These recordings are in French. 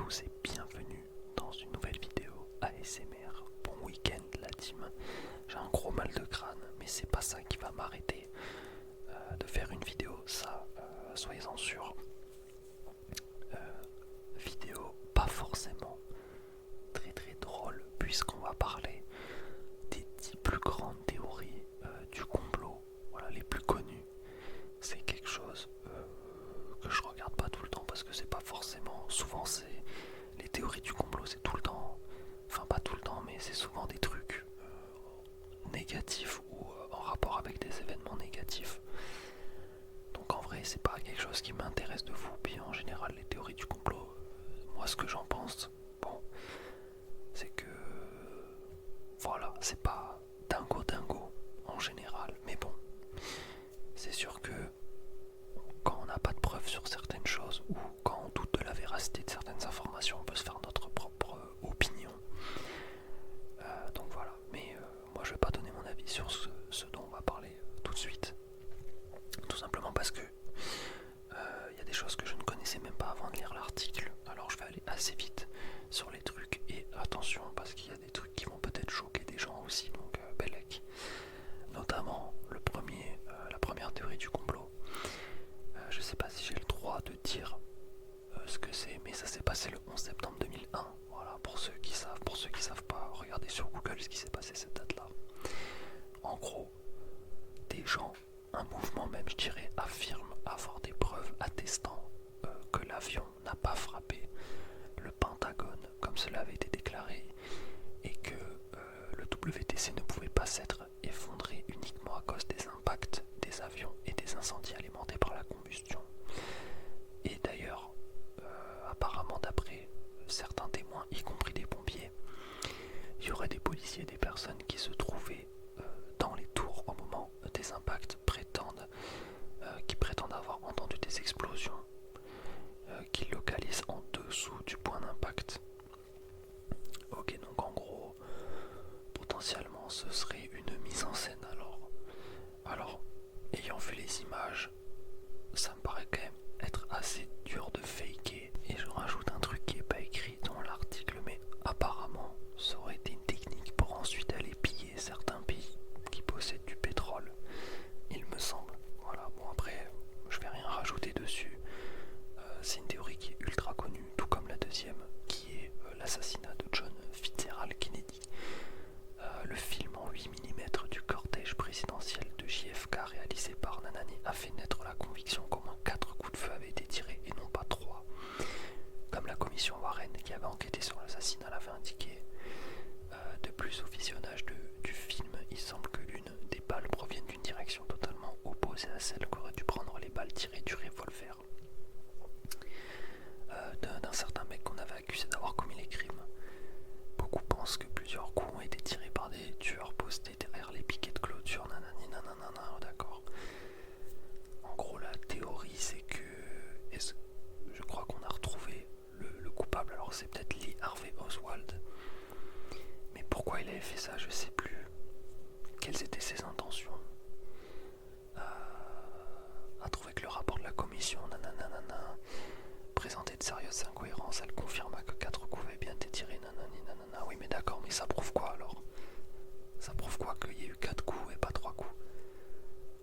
tous et bienvenue dans une nouvelle vidéo ASMR. Bon week-end la team, j'ai un gros mal de crâne mais c'est pas ça qui va m'arrêter de faire une vidéo, ça soyez-en sûrs. Vidéo pas forcément très drôle puisqu'on va parler des 10 plus grandes théories du complot, voilà, les plus connues. C'est quelque chose que je regarde pas tout le temps parce que c'est pas forcément, souvent c'est les théories du complot, c'est tout le temps, enfin pas tout le temps mais c'est souvent des trucs négatifs ou en rapport avec des événements négatifs. Donc en vrai c'est pas quelque chose qui m'intéresse de fou. Puis en général les théories du complot, moi ce que j'en pense, bon, c'est que voilà, c'est pas dingo en général, mais bon, c'est sûr que quand on n'a pas de preuves sur certaines choses ou quand on doute de la véracité de certaines informations, on peut se faire notre propre opinion. Donc voilà, mais moi je vais pas donner mon avis sur ce dont on va parler tout de suite. Tout simplement parce que y a des choses que je ne connaissais même pas avant de lire l'article. Alors je vais aller assez vite sur les trucs et attention parce qu'il y a des trucs qui vont peut-être choquer des gens aussi, donc Bellec. Notamment la première théorie du complot. Je sais pas si j'ai le droit de dire ce que c'est, mais ça s'est passé le 11 septembre 2001. Voilà, pour ceux qui savent pas, regardez sur Google ce qui s'est passé cette date-là. En gros, des gens, un mouvement même je dirais, affirme avoir des preuves attestant que l'avion n'a pas frappé le Pentagone comme cela avait été déclaré et que le WTC ne pouvait pas s'être effondré uniquement à cause des impacts des avions et des incendies alimentés par la combustion. Et d'ailleurs, apparemment d'après certains témoins, y compris des pompiers, il y aurait des policiers et des personnes qui se trouvaient dans les tours au moment des impacts qui prétendent avoir entendu des explosions qui localisent en dessous du point d'impact. Ok, donc en gros, potentiellement ce serait une mise en scène. Alors, ayant vu les images, ça me paraît quand même être assez dur de faker. Et je rajoute un truc qui n'est pas écrit dans l'article, mais apparemment ça aurait été une technique pour ensuite aller piller certains pays qui possèdent du pétrole, il me semble. Voilà, bon après, je vais rien rajouter dessus. C'est une théorie qui est ultra connue, tout comme la deuxième, qui est l'assassinat de John Fitzgerald Kennedy. Le film en 8 mm du cortège présidentiel de JFK réalisé par Nanani a fait naître la conviction qu'au moins 4 coups de feu avaient été tirés et non pas 3. Comme la commission Warren qui avait enquêté sur l'assassinat l'avait indiqué. De plus, au visionnage du film, il semble que l'une des balles provienne d'une direction totalement opposée à celle qu'aurait dû prendre les balles tirées du revolver d'un certain mec qu'on avait accusé d'avoir commis les crimes. Beaucoup pensent que plusieurs coups ont été tirés par des tueurs postés derrière les piquets de clôture, nanani nanana, d'accord. En gros, la théorie c'est que je crois qu'on a retrouvé le coupable. Alors c'est peut-être Lee Harvey Oswald, mais pourquoi il avait fait ça je sais plus. Quelles étaient ses intentions? A trouvé que le rapport de la commission nanana présentait de sérieuses incohérences. Elle confirma que 4 coups avaient bien été tirés, nanani nanana. Oui mais d'accord, mais ça prouve quoi alors? Ça prouve quoi qu'il y ait eu 4 coups et pas 3 coups?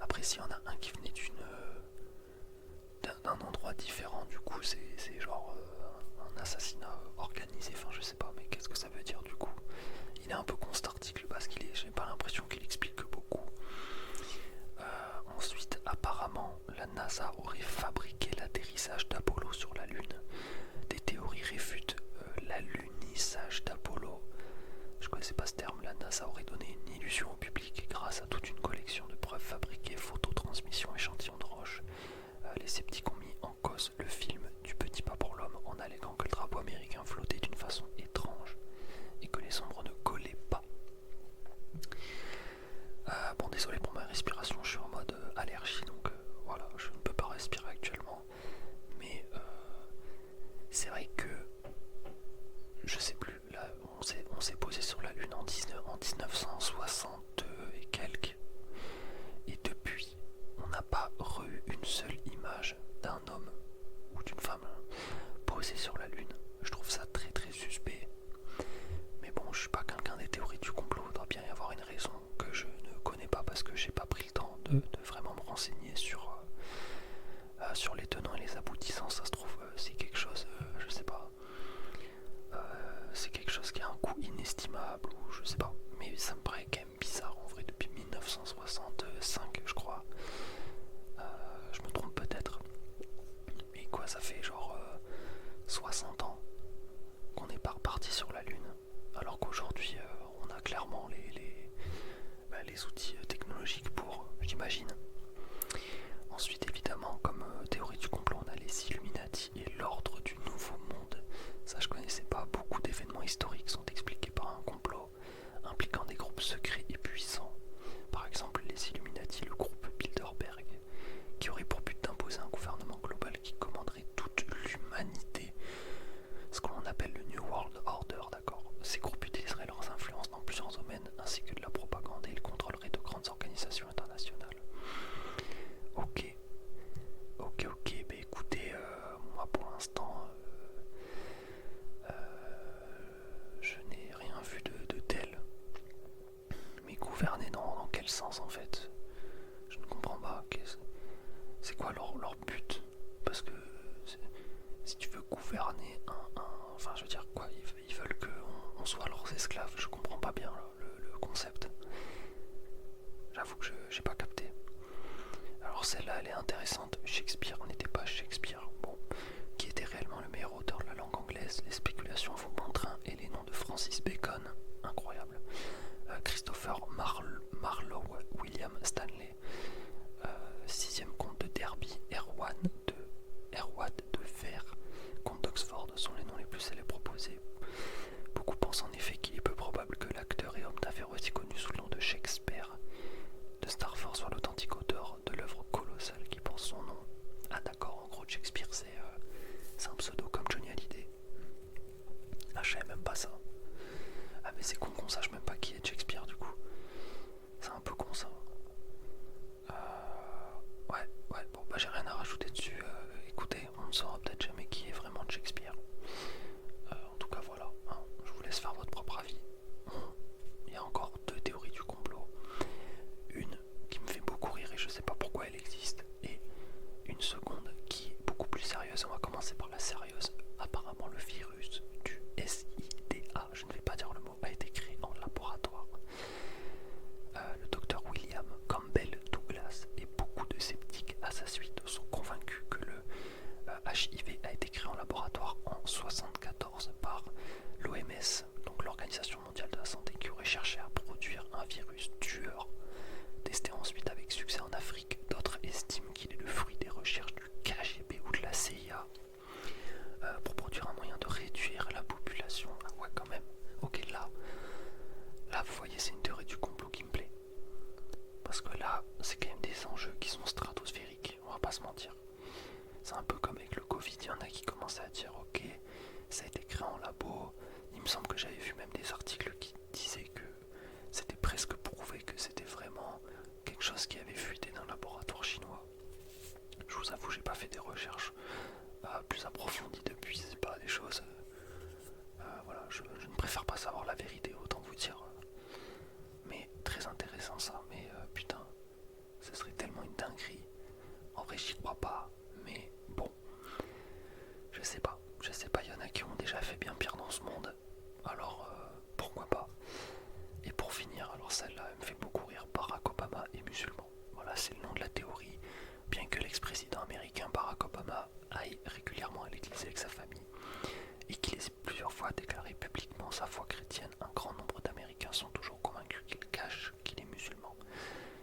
Après s'il y en a un qui venait d'un endroit différent, du coup c'est genre un assassinat organisé, enfin je sais pas, mais qu'est-ce que ça veut dire du coup? Il est un peu con cet article parce j'ai pas l'impression qu'il explique beaucoup. Ensuite, apparemment, la NASA aurait fabriqué l'atterrissage d'Apollo sur la Lune. Des théories réfutent l'alunissage d'Apollo. Je connaissais pas ce terme. La NASA aurait donné une illusion au public grâce à toute une collection de preuves fabriquées, photos, transmissions, échantillons de roches. Les sceptiques ont mis en cause le film du petit pas pour l'homme en alléguant que le drapeau américain flottait d'une façon étrange et que les ombres ne collaient pas. Bon, désolé pour ma respiration, je suis en mode allergie, donc voilà, je ne peux pas respirer actuellement. Mais c'est vrai que je sais plus, là, on s'est posé sur la Lune en 1960 et quelques. Et depuis, on n'a pas re-eu une seule image d'un homme ou d'une femme posée sur la Lune. je trouve ça très très suspect. Mais bon, je suis pas quelqu'un des théories du complot, il doit bien y avoir une raison que je ne connais pas parce que j'ai pas pris le temps de vraiment me renseigner sur les tenants et les aboutissants. Ça se trouve, c'est quelque chose, je sais pas, c'est quelque chose qui a un coût inestimable ou je sais pas. Mais ça me paraît quand même bizarre en vrai depuis 1965, je crois. Je me trompe peut-être. Mais quoi, ça fait genre 60 ans qu'on n'est pas reparti sur la Lune. Alors qu'aujourd'hui, on a clairement les outils technologiques pour, j'imagine. Ensuite, évidemment, comme théorie du complot, on a les Illuminati et l'ordre du nouveau monde. Ça, je connaissais pas. Beaucoup d'événements historiques sont expliqués par un complot impliquant des groupes secrets et puissants. Par exemple, les Illuminati, le groupe Bilderberg, qui aurait pour but d'imposer un gouvernement global qui commanderait toute l'humanité. Ce que l'on appelle le New World Order, d'accord. Ces groupes utiliseraient leurs influences dans plusieurs domaines, ainsi que de la propagande, et ils contrôleraient de grandes organisations internationales. Ok, bah écoutez, moi pour l'instant, je n'ai rien vu de tel. Mais gouverner dans quel sens en fait? Je ne comprends pas. C'est quoi leur but? Parce que si tu veux gouverner enfin je veux dire quoi, ils veulent qu'on soit leurs esclaves. Je comprends pas bien le concept. J'avoue que j'ai pas capté. Alors celle-là elle est intéressante. Shakespeare n'était pas Shakespeare. Bon, qui était réellement le meilleur auteur de la langue anglaise? Les spéculations vont bon train et les noms de Francis Bacon, incroyable. Christopher Marlowe, William Stanley, sixième comte de Derby, Erwan de Vere, comte d'Oxford sont les noms les plus célèbres proposés. Beaucoup pensent en effet qu'il est peu probable que l'acteur et homme d'affaires aussi connu sous le nom de Shakespeare de Starford soit l'authentique auteur de l'œuvre colossale qui porte son nom. Ah d'accord, en gros Shakespeare c'est un pseudo comme Johnny Hallyday. Ah je savais même pas ça. Ah mais c'est con qu'on sache même pas qui est Shakespeare du coup. C'est un peu con ça. Ouais, bon bah j'ai rien à rajouter dessus. Écoutez, on ne saura peut-être jamais qui est vraiment Shakespeare. En tout cas voilà, hein, je vous laisse faire votre propre avis. Il y a encore deux théories du complot. Une qui me fait beaucoup rire et je sais pas pourquoi elle existe. Et une seconde qui est beaucoup plus sérieuse. On va commencer par la sérieuse. Apparemment le virus du SIDA, je ne vais pas dire le mot, a été créé en laboratoire. Le docteur William Campbell Douglas et beaucoup de sceptiques à sa suite sont convaincus que le HIV a été créé en laboratoire en 1974 par l'OMS, donc l'Organisation mondiale de la santé, qui aurait cherché à produire un virus tueur testé ensuite avec succès en Afrique. D'autres estiment qu'il est le fruit des recherches du KGB ou de la CIA pour produire un moyen de réduire la population. Ah ouais quand même, ok là vous voyez c'est une théorie du complot qui me plaît. Parce que là c'est quand même des enjeux qui sont stratosphériques, on va pas se mentir. C'est un peu comme avec le Covid, il y en a qui commençaient à dire ok, ça a été créé en labo. Il me semble que j'avais vu même des articles qui disaient que c'était presque prouvé que c'était vraiment quelque chose qui avait fuité d'un laboratoire chinois. Je vous avoue, j'ai pas fait des recherches plus approfondies depuis, c'est pas des choses. Voilà, je ne préfère pas savoir la vérité, autant vous dire. Mais très intéressant ça, mais putain, ce serait tellement une dinguerie. En vrai, j'y crois pas, mais bon, je sais pas, il y en a qui ont déjà fait bien pire dans ce monde, alors pourquoi pas. Et pour finir, alors celle-là, elle me fait beaucoup rire, Barack Obama est musulman. Voilà, c'est le nom de la théorie, bien que l'ex-président américain Barack Obama aille régulièrement à l'église avec sa famille et qu'il ait plusieurs fois déclaré publiquement sa foi chrétienne, un grand nombre d'Américains sont toujours convaincus qu'il cache qu'il est musulman.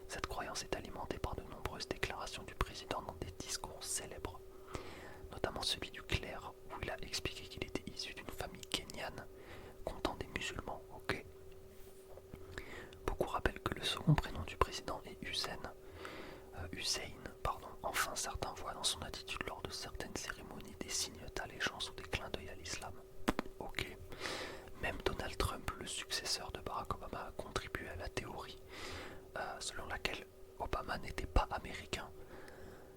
Cette croyance est alimentée par de nombreuses déclarations du président dans des discours célèbres, notamment celui du clerc où il a expliqué qu'il était issu d'une famille kenyane comptant des musulmans. Ok. Beaucoup rappellent que le second prénom du président est Hussein. Enfin, certains voient dans son attitude lors de certaines cérémonies des signes d'allégeance ou des clins d'œil à l'islam. Ok. Même Donald Trump, le successeur de Barack Obama, a contribué à la théorie selon laquelle Obama n'était pas américain.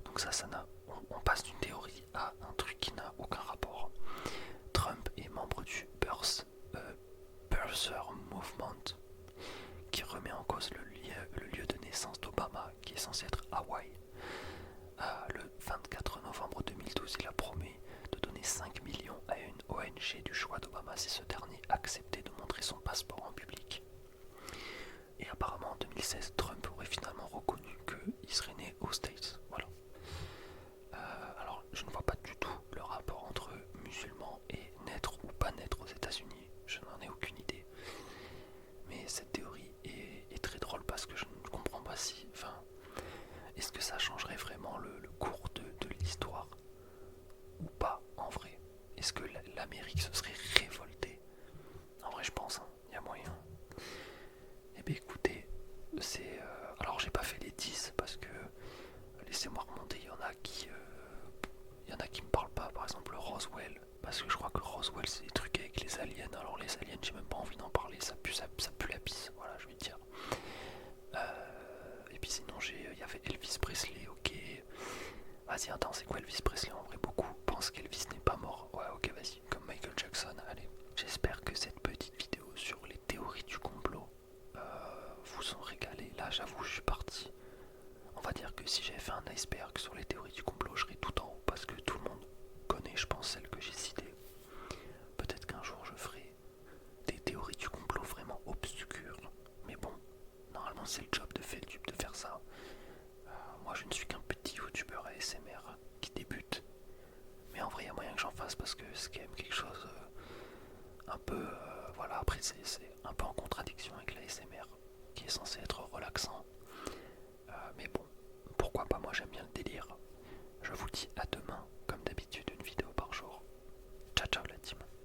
Donc ça n'a... On passe d'une théorie à un truc qui n'a aucun rapport. Trump et empêché du choix d'Obama si ce dernier acceptait de montrer son passeport en public. Et apparemment en 2016, Trump aurait finalement reconnu qu'il serait né aux States. Voilà. Alors je ne vois pas du tout le rapport entre musulmans et naître ou pas naître aux États-Unis. Je n'en ai aucune idée. Mais cette théorie est très drôle parce que je ne comprends pas si... Enfin, est-ce que ça changerait vraiment le cours de l'histoire ou pas en vrai? Est-ce que l'Amérique se serait révoltée? En vrai je pense, hein, y a moyen. Eh bien écoutez, c'est... alors j'ai pas fait les 10 parce que laissez-moi remonter, il y en a qui me parlent pas, par exemple Roswell, parce que je crois que Roswell c'est des trucs avec les aliens, alors les aliens j'ai même pas envie d'en parler, ça pue la pisse, voilà je vais te dire. Et puis sinon il y avait Elvis Presley, ok. Vas-y attends, c'est quoi Elvis Presley? En vrai beaucoup pensent qu'Elvis n'est pas mort. Ouais ok vas-y, comme Michael Jackson, allez. J'espère que cette petite vidéo sur les théories du complot vous ont régalé. Là j'avoue je suis parti. On va dire que si j'avais fait un iceberg sur les théories du complot, je serais tout en haut parce que tout le monde connaît, je pense, celle que j'ai citée. Peut-être qu'un jour je ferai des théories du complot vraiment obscures. Mais bon, normalement c'est le job de Feltube de faire ça. Moi je ne suis qu'un petit youtubeur ASMR qui débute. Mais en vrai il y a moyen que j'en fasse parce que c'est quand même quelque chose un peu... voilà, après c'est un peu en contradiction avec l'ASMR qui est censé être relaxant. Mais bon, pourquoi pas, moi j'aime bien le délire. Je vous dis à demain